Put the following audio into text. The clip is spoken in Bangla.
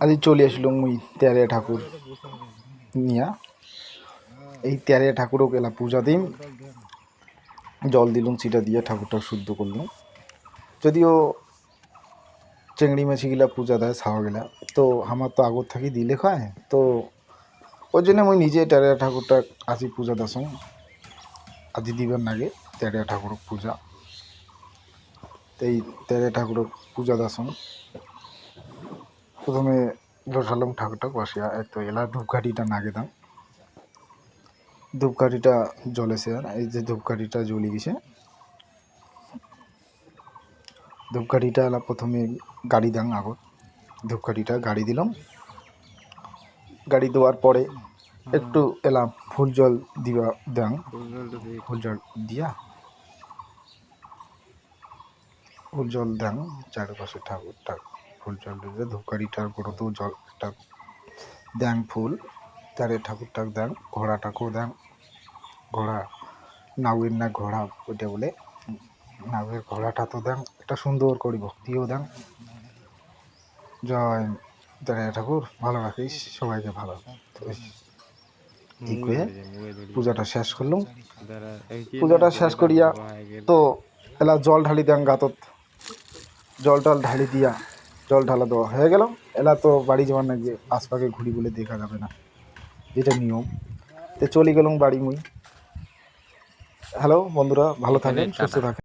আজি চলে আসলো মুই তেয়ারিয়া ঠাকুর নিয়া। এই তেয়ারিয়া ঠাকুরও এলা পূজা দিম, জল দিলুম, চিটা দিয়ে ঠাকুরটা শুদ্ধ করলুম। যদিও চেংড়ি মাছিগুলা পূজা দেয় ছাওয়াগুলা, তো আমার তো আগর থাকি দিলে খায়, তো ওই জন্য মুই নিজে তেয়ারিয়া ঠাকুরটা আজি পূজা দাসং। আজি দিবার নাগে তেয়ারিয়া ঠাকুর পূজা, এই তেয়ারিয়া ঠাকুর পূজা দাসং। প্রথমে বসালাম ঠাকুরটা বসিয়া, তো এলা ধূপকাঠিটা নাগে দাম। ধূপকাঠিটা জ্বলেছে, এই যে ধূপকাঠিটা জ্বলে গেছে। ধূপকাঠিটা এলা প্রথমে গাড়ি দাং আগত, ধূপকাঠিটা গাড়ি দিলাম। গাড়ি দেওয়ার পরে একটু এলা ফুল জল দিবা দাং, ফুল জল দিয়া ফুল জল দাং চারপাশে ঠাকুরটা ফুল জল দিয়ে ধূপকাঠিটার গোড়াতেও জল একটা দেন ফুল, তারে ঠাকুরটাকে দেন, ঘোড়াটাকেও দেন। ঘোড়া নাউয়ের না ঘোড়া ওইটা বলে, নাউয়ের ঘোড়াটা তো দেন, একটা সুন্দর করে ভক্তিও দেন। জয় তেয়ারিয়া ঠাকুর ভালো রাখিস, সবাইকে ভালো এই কয়ে পূজাটা শেষ করলাম। পূজাটা শেষ করিয়া তো এলা জল ঢালি দেন গাতত, জল টল ঢালি দিয়া জল ঢালা দেওয়া হয়ে গেল। এলা তো বাড়ি যাওয়ার নাকি আশপাশে ঘুরি বলে দেখা যাবে না, যেটা নিয়ম। তো চলে গেলাম বাড়ি মুই। হ্যালো বন্ধুরা, ভালো থাকেন, সুস্থ থাকেন।